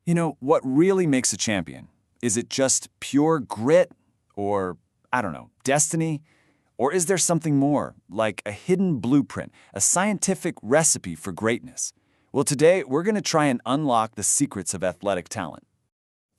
What really makes a champion? Is it just pure grit? Or, I don't know, destiny? Or is there something more, like a hidden blueprint, a scientific recipe for greatness? Well, today we're going to try and unlock the secrets of athletic talent.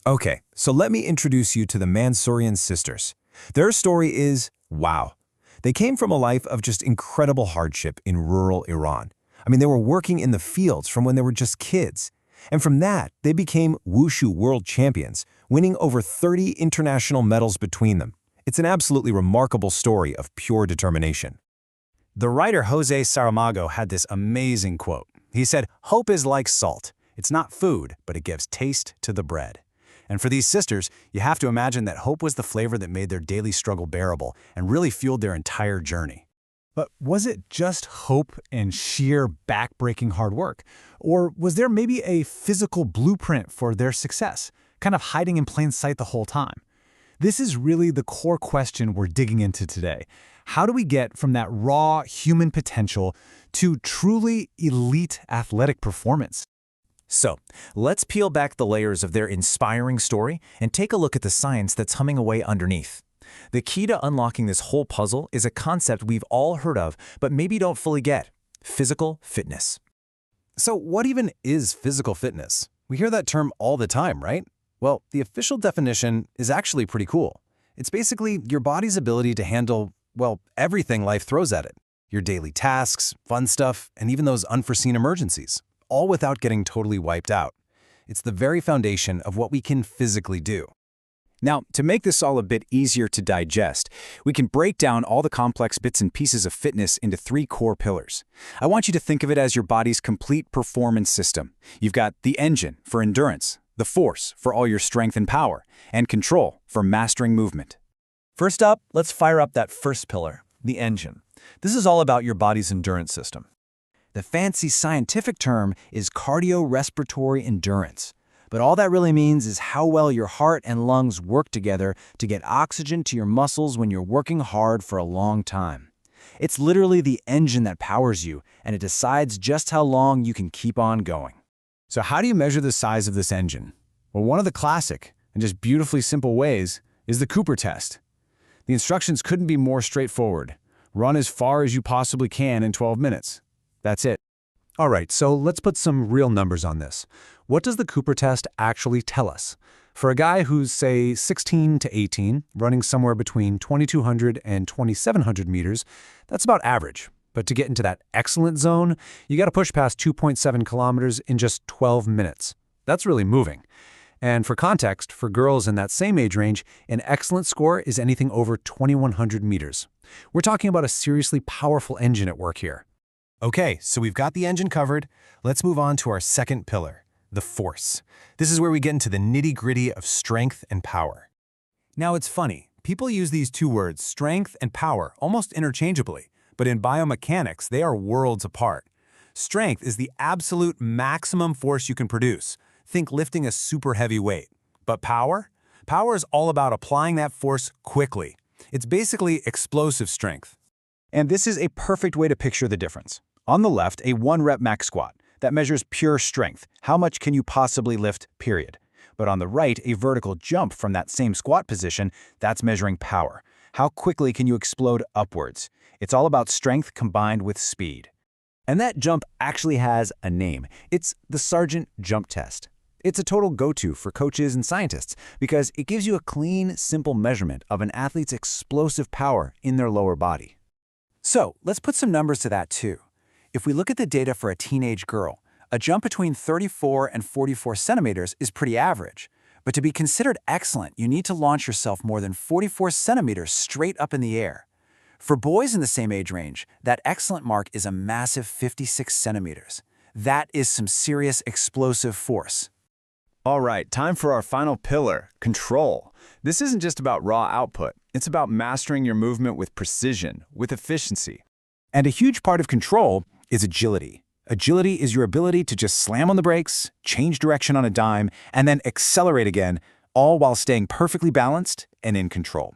Okay, so let me introduce you to the Mansourian sisters. Their story is, wow. They came from a life of just incredible hardship in rural Iran. They were working in the fields from when they were just kids. And from that, they became wushu world champions, winning over 30 international medals between them. It's an absolutely remarkable story of pure determination. The writer Jose Saramago had this amazing quote. He said, "Hope is like salt. It's not food, but it gives taste to the bread." And for these sisters, you have to imagine that hope was the flavor that made their daily struggle bearable and really fueled their entire journey. But was it just hope and sheer back-breaking hard work? Or was there maybe a physical blueprint for their success, kind of hiding in plain sight the whole time? This is really the core question we're digging into today. How do we get from that raw human potential to truly elite athletic performance? So, let's peel back the layers of their inspiring story and take a look at the science that's humming away underneath. The key to unlocking this whole puzzle is a concept we've all heard of, but maybe don't fully get: physical fitness. So what even is physical fitness? We hear that term all the time, right? Well, the official definition is actually pretty cool. It's basically your body's ability to handle, everything life throws at it. Your daily tasks, fun stuff, and even those unforeseen emergencies, all without getting totally wiped out. It's the very foundation of what we can physically do. Now, to make this all a bit easier to digest, we can break down all the complex bits and pieces of fitness into 3 core pillars. I want you to think of it as your body's complete performance system. You've got the engine for endurance, the force for all your strength and power, and control for mastering movement. First up, let's fire up that first pillar, the engine. This is all about your body's endurance system. The fancy scientific term is cardiorespiratory endurance. But all that really means is how well your heart and lungs work together to get oxygen to your muscles when you're working hard for a long time. It's literally the engine that powers you, and it decides just how long you can keep on going. So how do you measure the size of this engine? Well, one of the classic and just beautifully simple ways is the Cooper test. The instructions couldn't be more straightforward. Run as far as you possibly can in 12 minutes. That's it. All right, so let's put some real numbers on this. What does the Cooper test actually tell us? For a guy who's, say, 16 to 18, running somewhere between 2,200 and 2,700 meters, that's about average. But to get into that excellent zone, you got to push past 2.7 kilometers in just 12 minutes. That's really moving. And for context, for girls in that same age range, an excellent score is anything over 2,100 meters. We're talking about a seriously powerful engine at work here. Okay, so we've got the engine covered. Let's move on to our second pillar, the force. This is where we get into the nitty-gritty of strength and power. Now, it's funny. People use these two words, strength and power, almost interchangeably. But in biomechanics, they are worlds apart. Strength is the absolute maximum force you can produce. Think lifting a super heavy weight. But power? Power is all about applying that force quickly. It's basically explosive strength. And this is a perfect way to picture the difference. On the left, a 1-rep max squat. That measures pure strength. How much can you possibly lift, period. But on the right, a vertical jump from that same squat position, that's measuring power. How quickly can you explode upwards? It's all about strength combined with speed. And that jump actually has a name. It's the Sargent Jump Test. It's a total go-to for coaches and scientists because it gives you a clean, simple measurement of an athlete's explosive power in their lower body. So let's put some numbers to that too. If we look at the data for a teenage girl, a jump between 34 and 44 centimeters is pretty average. But to be considered excellent, you need to launch yourself more than 44 centimeters straight up in the air. For boys in the same age range, that excellent mark is a massive 56 centimeters. That is some serious explosive force. All right, time for our final pillar, control. This isn't just about raw output. It's about mastering your movement with precision, with efficiency. And a huge part of control is agility. Agility is your ability to just slam on the brakes, change direction on a dime, and then accelerate again, all while staying perfectly balanced and in control.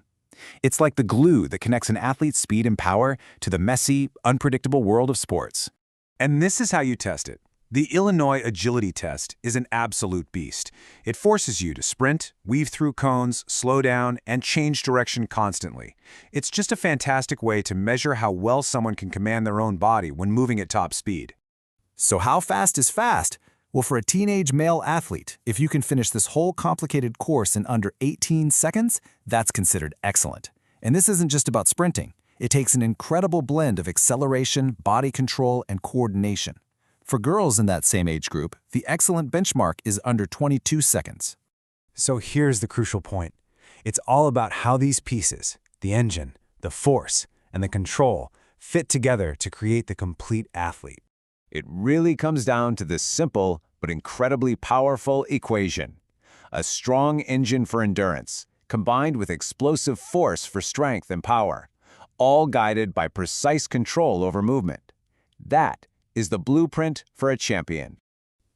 It's like the glue that connects an athlete's speed and power to the messy, unpredictable world of sports. And this is how you test it. The Illinois Agility Test is an absolute beast. It forces you to sprint, weave through cones, slow down, and change direction constantly. It's just a fantastic way to measure how well someone can command their own body when moving at top speed. So how fast is fast? Well, for a teenage male athlete, if you can finish this whole complicated course in under 18 seconds, that's considered excellent. And this isn't just about sprinting. It takes an incredible blend of acceleration, body control, and coordination. For girls in that same age group, the excellent benchmark is under 22 seconds. So here's the crucial point. It's all about how these pieces, the engine, the force, and the control, fit together to create the complete athlete. It really comes down to this simple but incredibly powerful equation. A strong engine for endurance, combined with explosive force for strength and power, all guided by precise control over movement. That is the blueprint for a champion.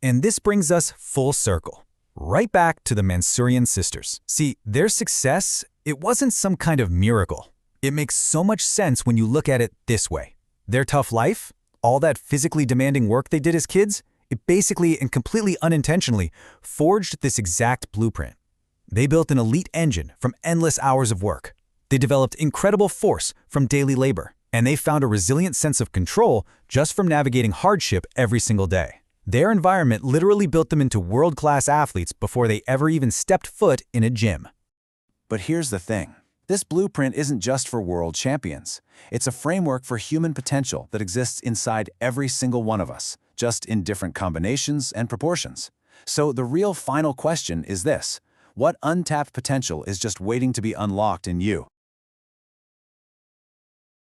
And this brings us full circle, right back to the Mansourian sisters. See, their success, it wasn't some kind of miracle. It makes so much sense when you look at it this way. Their tough life, all that physically demanding work they did as kids, it basically and completely unintentionally forged this exact blueprint. They built an elite engine from endless hours of work. They developed incredible force from daily labor. And they found a resilient sense of control just from navigating hardship every single day. Their environment literally built them into world-class athletes before they ever even stepped foot in a gym. But here's the thing. This blueprint isn't just for world champions. It's a framework for human potential that exists inside every single one of us, just in different combinations and proportions. So the real final question is this: what untapped potential is just waiting to be unlocked in you?